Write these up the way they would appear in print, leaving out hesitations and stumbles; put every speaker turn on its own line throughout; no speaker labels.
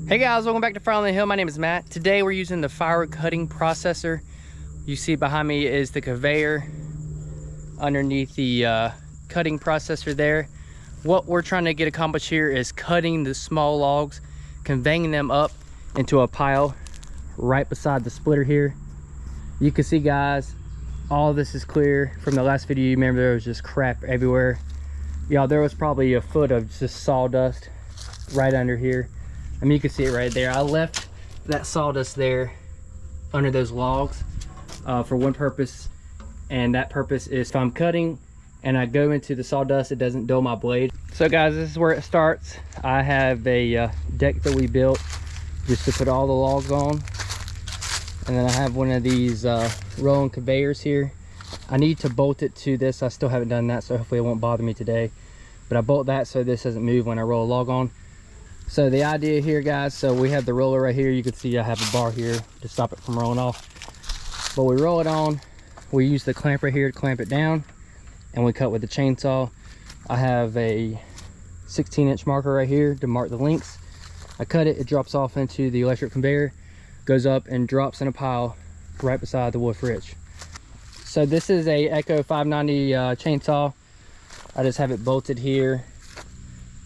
Hey guys, welcome back to Fire on the Hill. My name is Matt. Today we're using the Firewood cutting processor. You see behind me is the conveyor underneath the cutting processor there. What we're trying to get accomplished here is cutting the small logs, conveying them up into a pile right beside the splitter here. You can see, guys, all this is clear. From the last video, you remember there was just crap everywhere. Yeah, there was probably a foot of just sawdust right under here. I mean, you can see it right there. I left that sawdust there under those logs for one purpose, and that purpose is if I'm cutting and I go into the sawdust, it doesn't dull my blade. So guys, this is where it starts. I have a deck that we built just to put all the logs on, and then I have one of these rolling conveyors here. I need to bolt it to this. I still haven't done that, so hopefully it won't bother me today, but I bolt that so this doesn't move when I roll a log on. So the idea here, guys, so we have the roller right here. You can see I have a bar here to stop it from rolling off. But we roll it on, we use the clamp right here to clamp it down, and we cut with the chainsaw. I have a 16-inch marker right here to mark the lengths. I cut it, it drops off into the electric conveyor, goes up and drops in a pile right beside the wood fridge. So this is a Echo 590 chainsaw. I just have it bolted here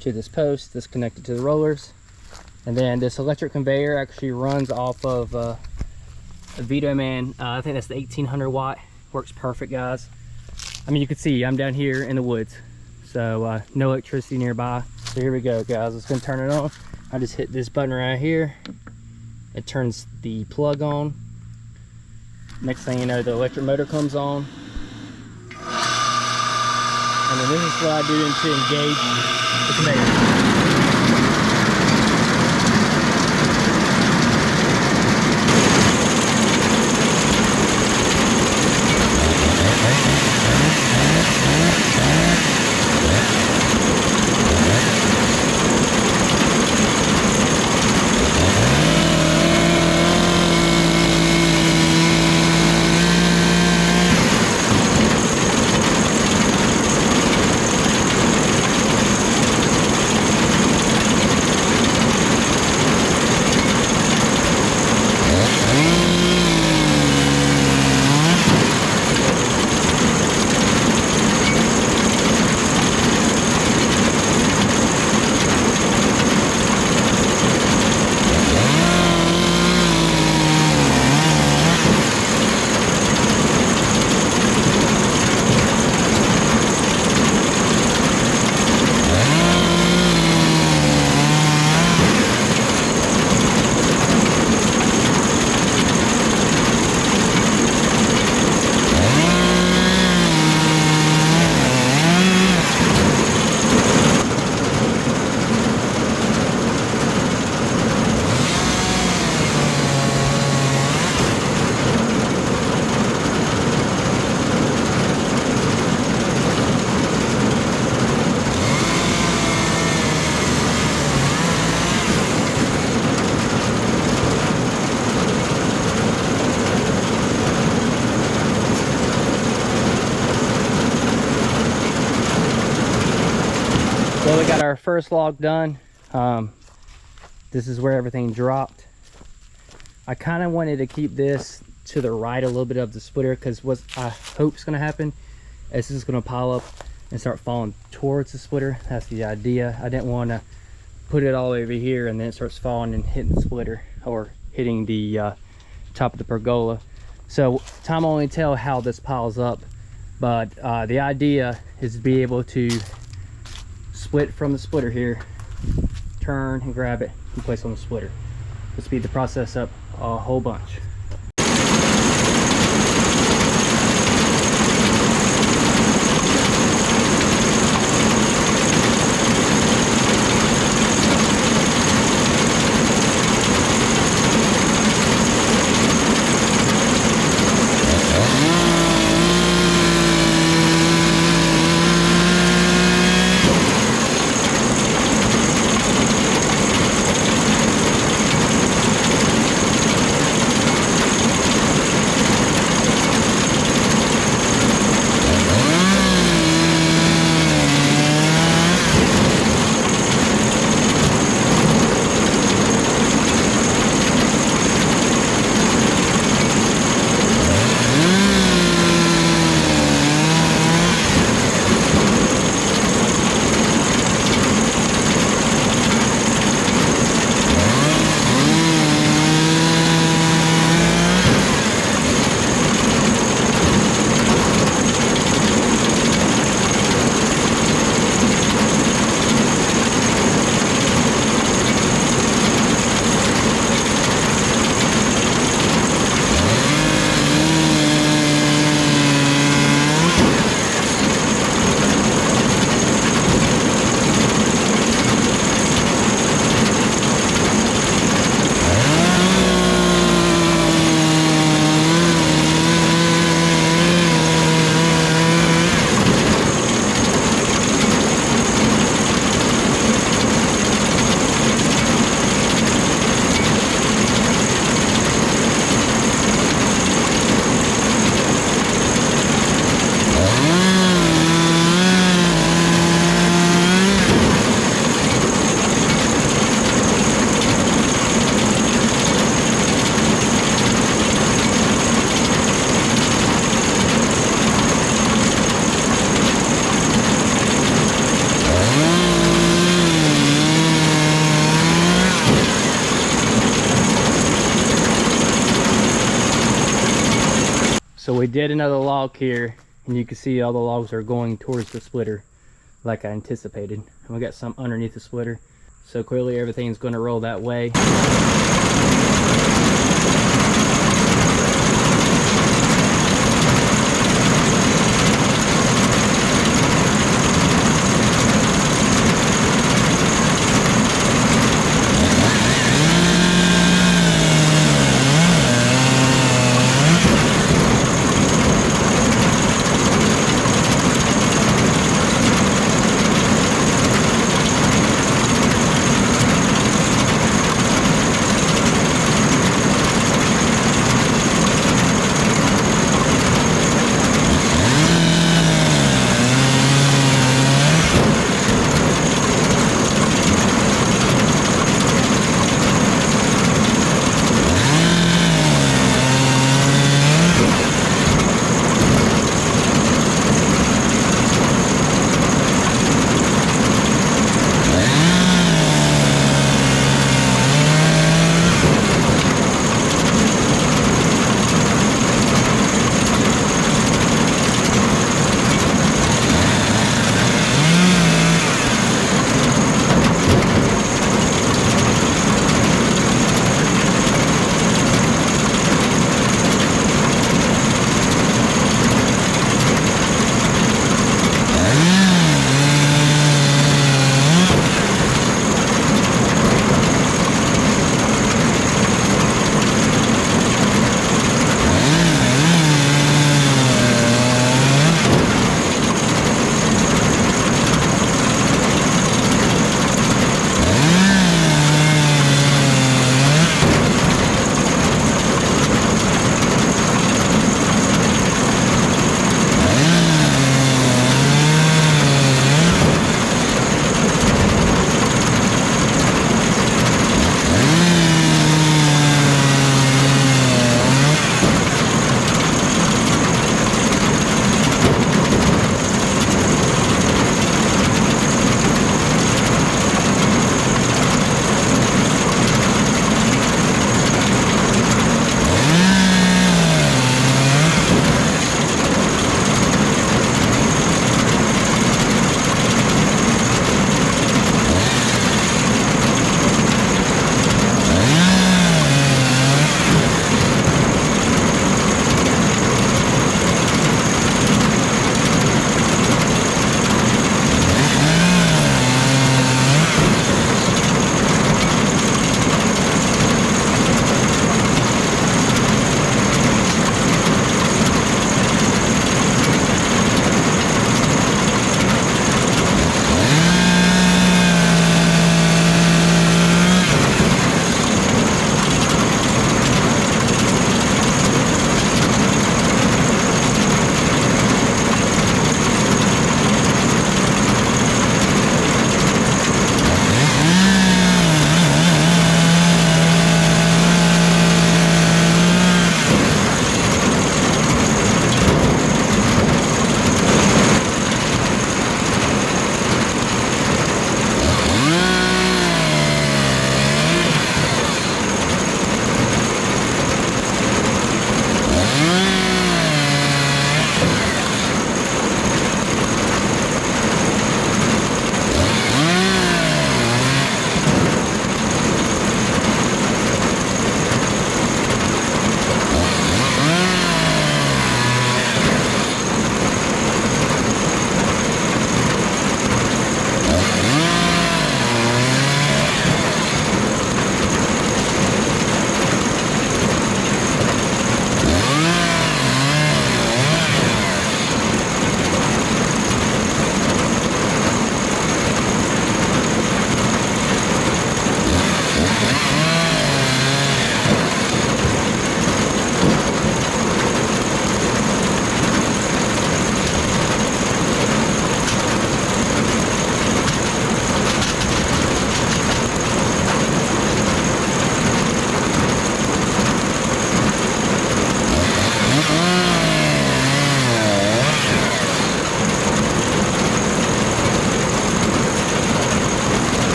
to this post, this connected to the rollers, and then this electric conveyor actually runs off of a Vito Man. I think that's the 1800 watt. Works perfect, guys. I mean, you can see I'm down here in the woods, so no electricity nearby. So here we go, guys. Let's go and turn it on. I just hit this button right here. It turns the plug on. Next thing you know, the electric motor comes on, and then this is what I do to engage the conveyor. Well, we got our first log done. This is where everything dropped. I kind of wanted to keep this to the right a little bit of the splitter, because what I hope is going to happen is this is going to pile up and start falling towards the splitter. That's the idea. I didn't want to put it all over here and then it starts falling and hitting the splitter or hitting the top of the pergola. So time will only tell how this piles up, but the idea is to be able to split from the splitter here, turn and grab it and place on the splitter to speed the process up a whole bunch. So we did another log here, and you can see all the logs are going towards the splitter like I anticipated. And we got some underneath the splitter. So clearly everything's going to roll that way.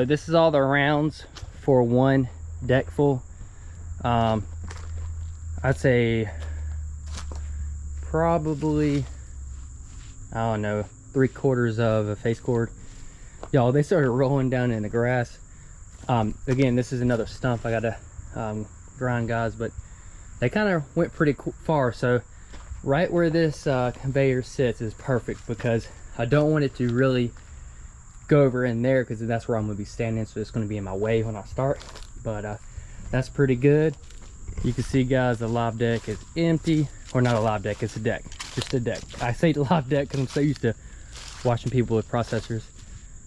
this is all the rounds for one deck full. I'd say probably, I don't know, 3/4 of a face cord. Y'all, they started rolling down in the grass. Again, this is another stump I gotta grind, guys, but they kind of went pretty far. So right where this conveyor sits is perfect, because I don't want it to really go over in there, because that's where I'm gonna be standing, so it's gonna be in my way when I start. But that's pretty good. You can see, guys, the live deck is empty. Or not a live deck, it's a deck, just a deck. I say live deck because I'm so used to watching people with processors.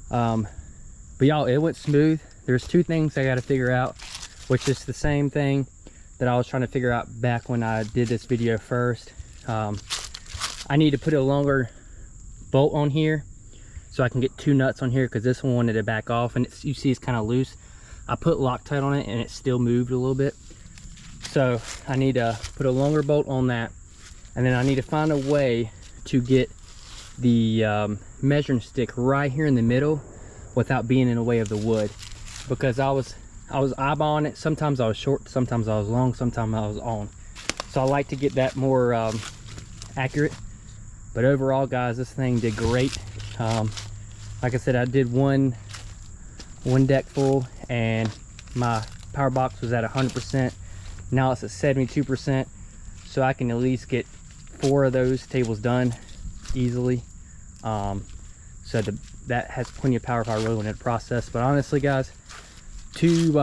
But y'all, it went smooth. There's two things I got to figure out, which is the same thing that I was trying to figure out back when I did this video first. I need to put a longer bolt on here so I can get 2 nuts on here, because this one wanted to back off, and you see it's kind of loose. I put Loctite on it and it still moved a little bit. So I need to put a longer bolt on that, and then I need to find a way to get the measuring stick right here in the middle without being in the way of the wood, because I was eyeballing it. Sometimes I was short, sometimes I was long, sometimes I was on. So I like to get that more accurate. But overall, guys, this thing did great. Like I said, I did one deck full, and my power box was at 100%. Now it's at 72%, so I can at least get 4 of those tables done easily. So that has plenty of power if I really wanted to process. But honestly, guys, two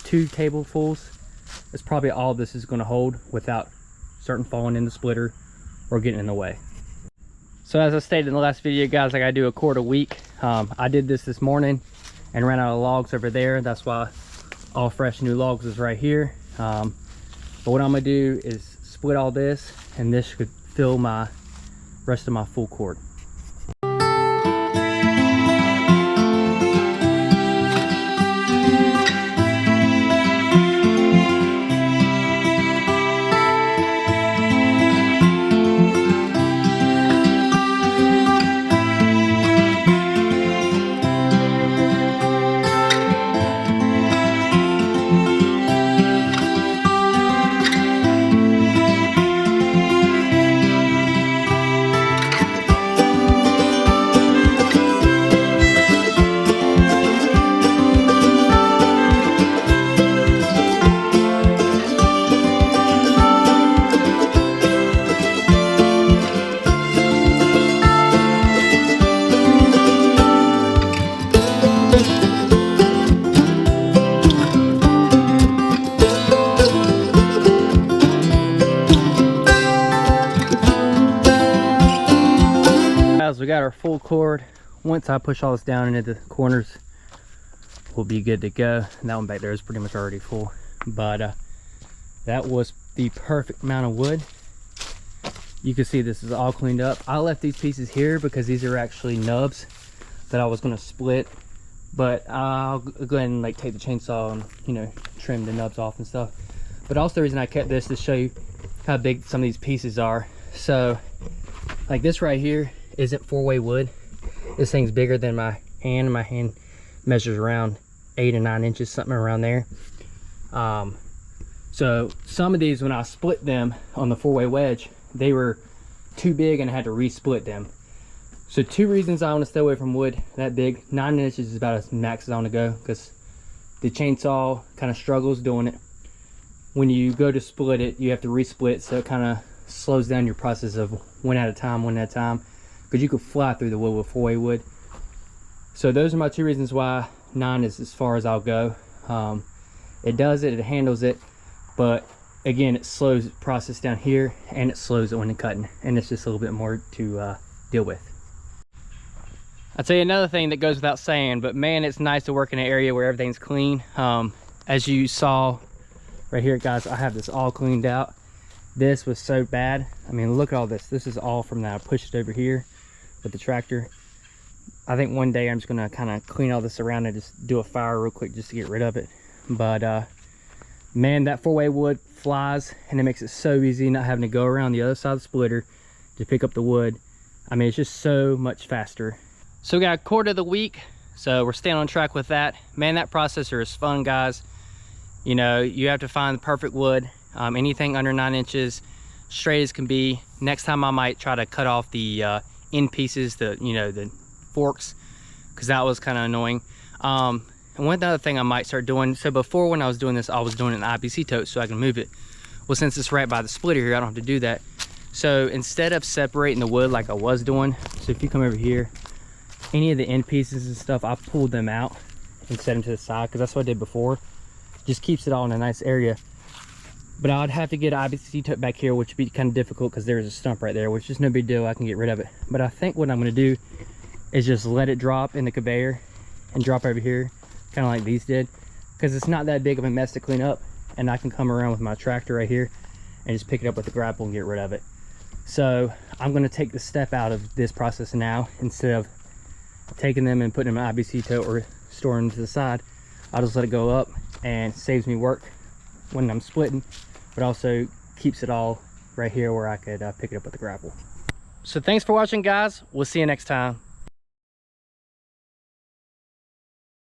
tablefuls is probably all this is going to hold without starting falling in the splitter or getting in the way. So as I stated in the last video, guys, I gotta do a cord a week. I did this morning and ran out of logs over there. That's why all fresh new logs is right here. But what I'm gonna do is split all this, and this should fill my rest of my full cord. We got our full cord. Once I push all this down into the corners, we'll be good to go. And that one back there is pretty much already full. But that was the perfect amount of wood. You can see this is all cleaned up. I left these pieces here because these are actually nubs that I was going to split. But I'll go ahead and like take the chainsaw and, you know, trim the nubs off and stuff. But also the reason I kept this to show you how big some of these pieces are. So like this right here isn't 4-way wood. This thing's bigger than my hand. My hand measures around 8 or 9 inches, something around there. So some of these, when I split them on the 4-way wedge, they were too big and I had to resplit them. So 2 reasons I want to stay away from wood that big. 9 inches is about as max as I want to go, because the chainsaw kind of struggles doing it. When you go to split it, you have to resplit, so it kind of slows down your process of one at a time, because you could fly through the wood with 4-way wood. So those are my 2 reasons why 9 is as far as I'll go. It does it, it handles it, but again, it slows the process down here, and it slows it when it's cutting, and it's just a little bit more to deal with. I'll tell you another thing that goes without saying, but man, it's nice to work in an area where everything's clean. As you saw right here, guys, I have this all cleaned out. This was so bad. I mean, look at all this. This is all from that I pushed it over here with the tractor. I think one day I'm just gonna kind of clean all this around and just do a fire real quick just to get rid of it. But man, that 4-way wood flies, and it makes it so easy not having to go around the other side of the splitter to pick up the wood. I mean, it's just so much faster. So we got a cord of the week. So we're staying on track with that. Man, that processor is fun, guys. You know, you have to find the perfect wood. Anything under 9 inches, straight as can be. Next time I might try to cut off the end pieces, the forks, because that was kind of annoying. And one other thing I might start doing, so before when I was doing this, I was doing an IBC tote so I can move it. Well, since it's right by the splitter here, I don't have to do that. So instead of separating the wood like I was doing, so if you come over here, any of the end pieces and stuff, I pulled them out and set them to the side, because that's what I did before. Just keeps it all in a nice area. But I'd have to get an IBC tote back here, which would be kind of difficult because there's a stump right there, which is no big deal. I can get rid of it. But I think what I'm going to do is just let it drop in the conveyor and drop over here, kind of like these did, because it's not that big of a mess to clean up, and I can come around with my tractor right here and just pick it up with the grapple and get rid of it. So I'm going to take the step out of this process now. Instead of taking them and putting them in an IBC tote or storing them to the side, I'll just let it go up, and saves me work when I'm splitting, but also keeps it all right here where I could pick it up with the grapple. So thanks for watching, guys. We'll see you next time.